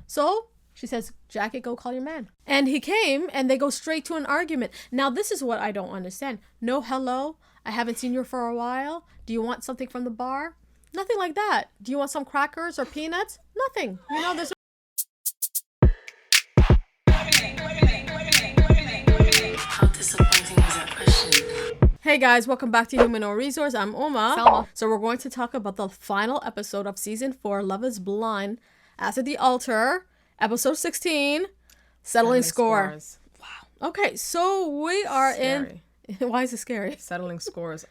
So she says, Jackie, go call your man. And he came and they go straight to an argument. Now, this is what I don't understand. No hello. I haven't seen you for a while. Do you want something from the bar? Nothing like that. Do you want some crackers or peanuts? Nothing. You know, there's How disappointing is that question? Hey guys, welcome back to Human or Resource. I'm Uma. Selma. So we're going to talk about the final episode of season 4, Love is Blind, As at the Altar, episode 16, Settling Score. Scores. Okay, so we are Scary. in. Why is it scary? Settling scores.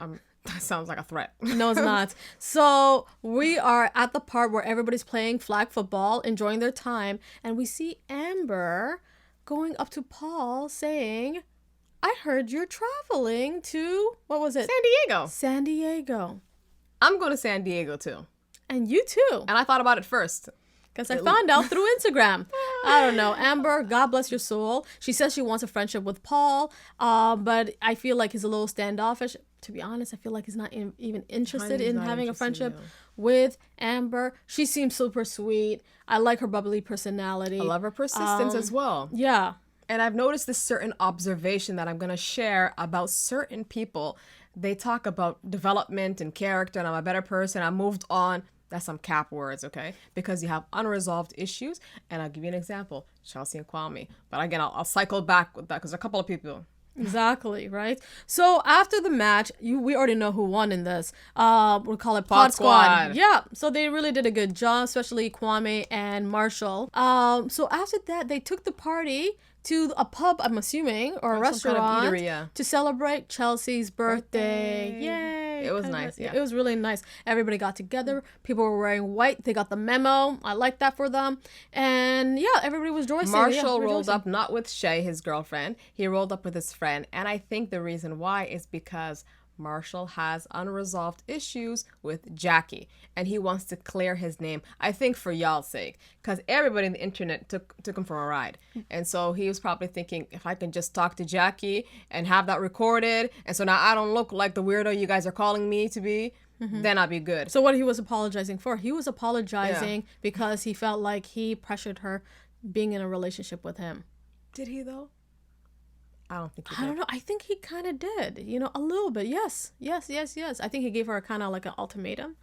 That sounds like a threat. No, it's not. So we are at the part where everybody's playing flag football, enjoying their time, and we see Amber going up to Paul saying, I heard you're traveling to, what was it? San Diego. San Diego. I'm going to San Diego too. And you too. And I thought about it first. Because I found out through Instagram. I don't know. Amber, God bless your soul. She says she wants a friendship with Paul, but I feel like he's a little standoffish. To be honest, I feel like he's not even interested He's in not having a interested, friendship no. with Amber. She seems super sweet. I like her bubbly personality. I love her persistence as well. Yeah. And I've noticed this certain observation that I'm going to share about certain people. They talk about development and character, and I'm a better person. I moved on. That's some cap words, okay? Because you have unresolved issues. And I'll give you an example, Chelsea and Kwame. But again, I'll cycle back with that because a couple of people. Exactly, right? So after the match, we already know who won in this. We'll call it Pod Squad. Squad. Yeah, so they really did a good job, especially Kwame and Marshall. So after that, they took the party to a pub, I'm assuming, or a some kind of restaurant eatery, yeah. to celebrate Chelsea's birthday. Yay! It was nice, yeah. It was really nice. Everybody got together. People were wearing white. They got the memo. I like that for them. And yeah, everybody was rejoicing. Marshall Yeah, rolled rejoicing. up not with Shay, his girlfriend. He rolled up with his friend. And I think the reason why is because Marshall has unresolved issues with Jackie. And he wants to clear his name. I think for y'all's sake. Because everybody on the internet took him for a ride. And so he was probably thinking, if I can just talk to Jackie and have that recorded. And so now I don't look like the weirdo you guys are calling me to be. Then I'll be good. So what he was apologizing for? He was apologizing because he felt like he pressured her being in a relationship with him. Did he though? I don't think he I did. don't know. I think he kind of did. You know, a little bit. Yes. I think he gave her kind of like an ultimatum.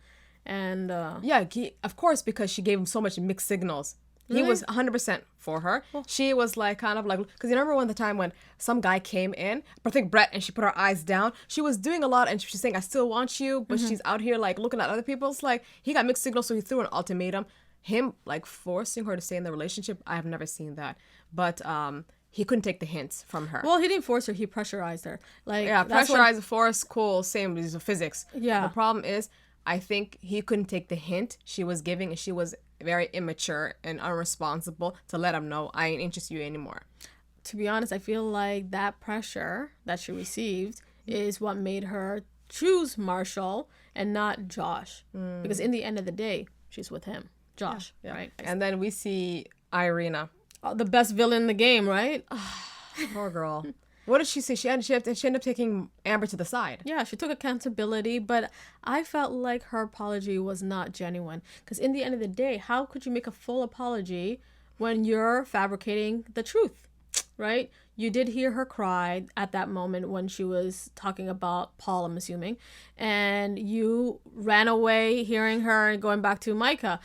And Yeah, of course, because she gave him so much mixed signals. He Really? was 100% for her. She was like, kind of like, because you remember when the time when some guy came in, I think Brett, and she put her eyes down. She was doing a lot, and she's saying, I still want you, but she's out here like looking at other people. It's like, he got mixed signals, so he threw an ultimatum. Him like forcing her to stay in the relationship, I have never seen that. But he couldn't take the hints from her. well, he didn't force her. He pressurized her. Like Yeah, that's what- pressurized, force, cool, same with physics. Yeah. The problem is, I think he couldn't take the hint she was giving, and she was very immature and unresponsible to let him know, I ain't interested in you anymore. To be honest, I feel like that pressure that she received is what made her choose Marshall and not Josh. Because in the end of the day, she's with him. Josh, right? And then we see Irina. The best villain in the game, right? Poor girl. What did she say? She ended up taking Amber to the side. Yeah, she took accountability, but I felt like her apology was not genuine. Because in the end of the day, how could you make a full apology when you're fabricating the truth, right? You did hear her cry at that moment when she was talking about Paul, I'm assuming, and you ran away hearing her and going back to Micah.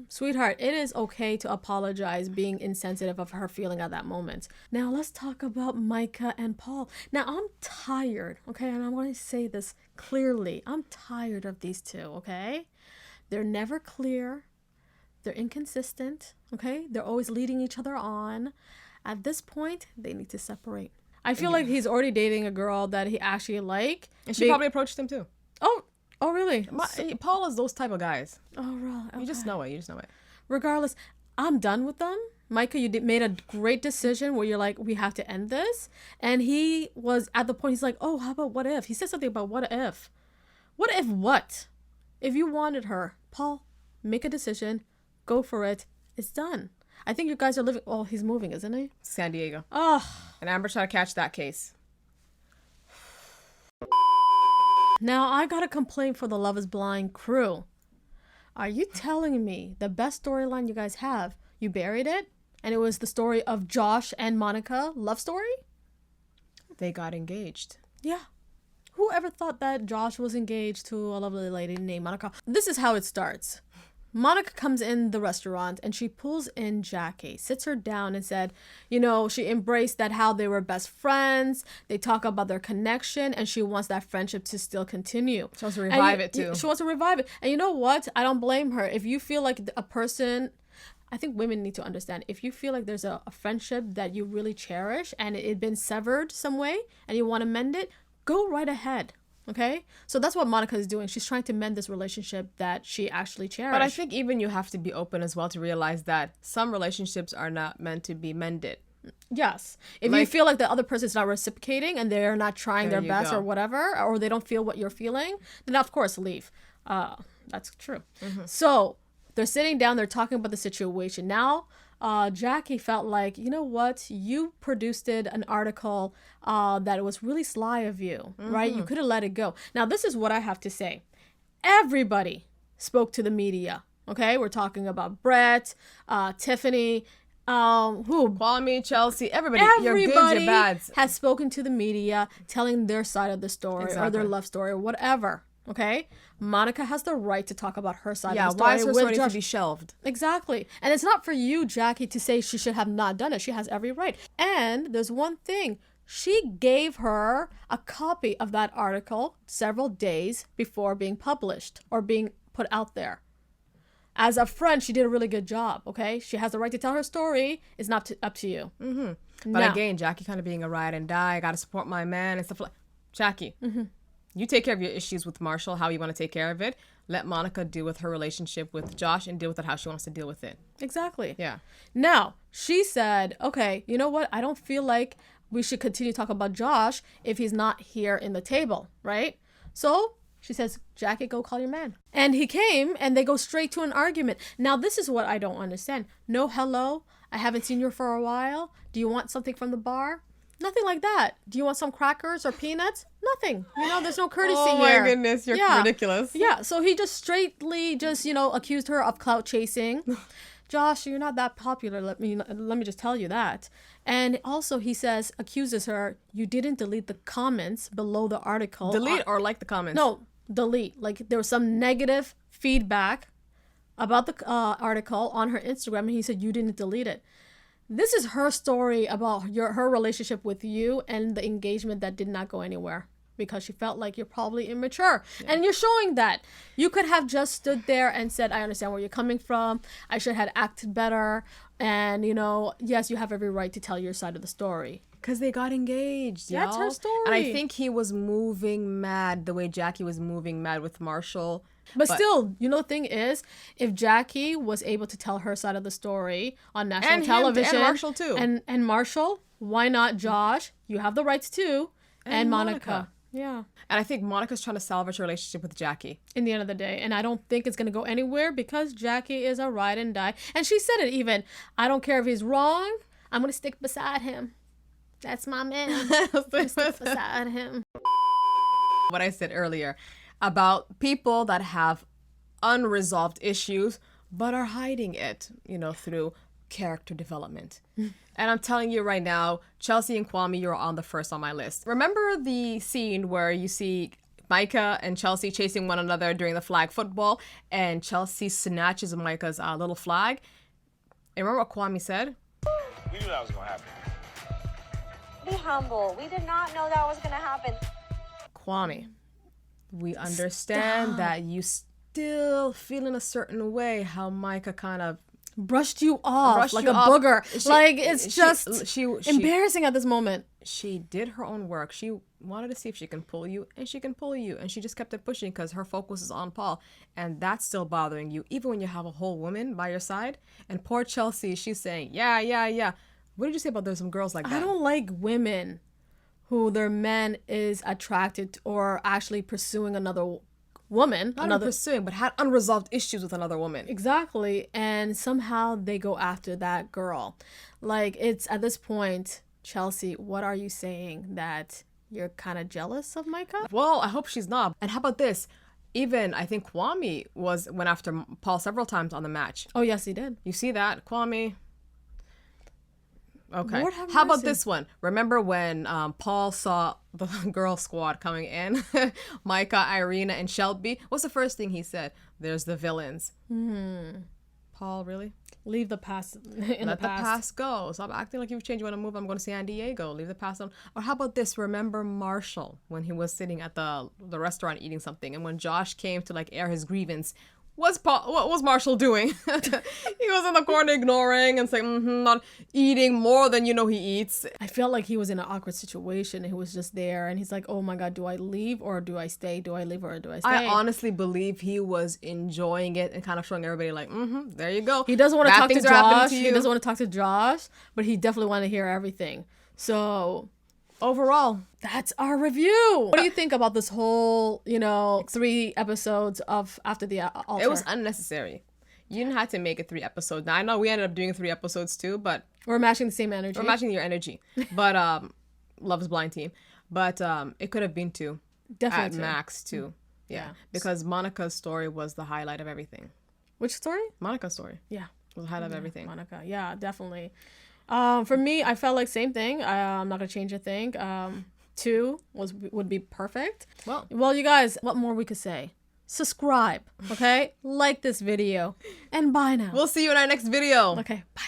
Sweetheart, it is okay to apologize being insensitive of her feeling at that moment. Now let's talk about Micah and Paul. Now I'm tired, okay, and I'm going to say this clearly. I'm tired of these two, okay? They're never clear. They're inconsistent, okay? They're always leading each other on. At this point, they need to separate. I feel like he's already dating a girl that he actually like. And she probably approached him too. Oh, really? Paul is those type of guys. Oh, right. You just know it. Regardless, I'm done with them. Micah, you made a great decision where you're like, we have to end this. And he was at the point, he's like, oh, how about what if? He said something about what if. What if what? If you wanted her, Paul, make a decision. Go for it. It's done. I think you guys are living... Oh, he's moving, isn't he? San Diego. Oh. And Amber tried to catch that case. Now, I got a complaint for the Love is Blind crew. Are you telling me the best storyline you guys have you buried it, and it was the story of Josh and Monica love story. They got engaged. Yeah. Who ever thought that Josh was engaged to a lovely lady named Monica? This is how it starts. Monica comes in the restaurant and she pulls in Jackie, sits her down and said, you know, she embraced that how they were best friends. They talk about their connection and she wants that friendship to still continue. She wants to revive it too. She wants to revive it. And you know what? I don't blame her. If you feel like a person, I think women need to understand, if you feel like there's a friendship that you really cherish and it had been severed some way and you want to mend it, go right ahead. Okay? So that's what Monica is doing. She's trying to mend this relationship that she actually cherished. But I think even you have to be open as well to realize that some relationships are not meant to be mended. Yes. If you feel like the other person's not reciprocating and they're not trying their best go. or whatever, or they don't feel what you're feeling, then of course leave. That's true. So they're sitting down, they're talking about the situation. Now, Jackie felt like, you know what? You produced an article that was really sly of you, right? You could have let it go. Now, this is what I have to say. Everybody spoke to the media, okay? We're talking about Brett, Tiffany, Kwame, Chelsea, everybody, your goods, your bads. has spoken to the media telling their side of the story or their love story or whatever, okay? Monica has the right to talk about her side of the story. Why is her story to be shelved? Exactly. And it's not for you, Jackie, to say she should have not done it. She has every right. And there's one thing. She gave her a copy of that article several days before being published or being put out there. As a friend, she did a really good job, okay? She has the right to tell her story. It's not up to you. But again, Jackie kind of being a ride and die, I got to support my man and stuff like Jackie, you take care of your issues with Marshall, how you want to take care of it. Let Monica deal with her relationship with Josh and deal with it how she wants to deal with it. Exactly. Yeah. Now, she said, okay, you know what? I don't feel like we should continue to talk about Josh if he's not here in the table, right? So she says, Jackie, go call your man. And he came and they go straight to an argument. Now, this is what I don't understand. No hello. I haven't seen you for a while. Do you want something from the bar? Nothing like that. Do you want some crackers or peanuts? Nothing. You know, there's no courtesy here. Oh my goodness, you're ridiculous. Yeah, so he just straightly accused her of clout chasing. Josh, you're not that popular. Let me just tell you that. And also he accuses her, you didn't delete the comments below the article. Delete or like the comments? No, delete. Like there was some negative feedback about the article on her Instagram and he said you didn't delete it. This is her story about her relationship with you and the engagement that did not go anywhere because she felt like you're probably immature. Yeah. And you're showing that. You could have just stood there and said, I understand where you're coming from. I should have acted better. And, yes, you have every right to tell your side of the story. Because they got engaged, That's her story. And I think he was moving mad the way Jackie was moving mad with Marshall. But still, the thing is, if Jackie was able to tell her side of the story on national television. And Marshall, too. And Marshall, why not Josh? You have the rights, too. And Monica. Yeah. And I think Monica's trying to salvage her relationship with Jackie. In the end of the day. And I don't think it's going to go anywhere because Jackie is a ride and die. And she said it even. I don't care if he's wrong. I'm going to stick beside him. That's my man. Stick beside him. What I said earlier about people that have unresolved issues but are hiding it, through character development. And I'm telling you right now, Chelsea and Kwame, you're on the first on my list. Remember the scene where you see Micah and Chelsea chasing one another during the flag football and Chelsea snatches Micah's little flag? And remember what Kwame said? We knew that was going to happen. Be humble. We did not know that was going to happen. Kwame, we understand that you still feel in a certain way how Micah kind of brushed you off like a booger. It's just embarrassing at this moment. She did her own work. She wanted to see if she can pull you, and she can pull you. And she just kept it pushing because her focus is on Paul. And that's still bothering you, even when you have a whole woman by your side. And poor Chelsea, she's saying, yeah. What did you say about there's some girls like that? I don't like women who their man is attracted to or actually pursuing another woman. Not pursuing, but had unresolved issues with another woman. Exactly. And somehow they go after that girl. It's at this point, Chelsea, what are you saying? That you're kind of jealous of Micah? Well, I hope she's not. And how about this? Even I think Kwame went after Paul several times on the match. Oh yes, he did. You see that, Kwame? Okay. Lord have How about mercy. this one? Remember when Paul saw the girl squad coming in? Micah, Irina, and Shelby? What's the first thing he said? There's the villains. Paul, really? Leave the past in Let the the past. past go. Stop acting like you've changed. You want to move? I'm going to San Diego. Leave the past on. Or how about this? Remember Marshall when he was sitting at the restaurant eating something, and when Josh came to like air his grievance, what was Marshall doing? He was in the corner ignoring and saying, not eating more than you know he eats. I felt like he was in an awkward situation. He was just there, and he's like, "Oh my God, do I leave or do I stay? Do I leave or do I stay?" I honestly believe he was enjoying it and kind of showing everybody like, there you go. He doesn't want to Bad talk to things are happening Josh. to He you. doesn't want to talk to Josh, but he definitely wanted to hear everything. So Overall, that's our review. What do you think about this whole, 3 episodes of After the Altar? it was unnecessary. You didn't have to make it 3 episodes. Now I know we ended up doing 3 episodes too, but We're matching the same energy. we're matching your energy. But Love is Blind team. But it could have been 2 Definitely at two. max 2. Yeah. Yeah. Because Monica's story was the highlight of everything. Which story? Monica's story Yeah. was the highlight of everything. Monica. Yeah, definitely. For me, I felt like same thing. I'm not gonna change a thing. 2 would be perfect. Well, you guys, what more we could say? Subscribe, okay? Like this video, and bye now. We'll see you in our next video. Okay, bye.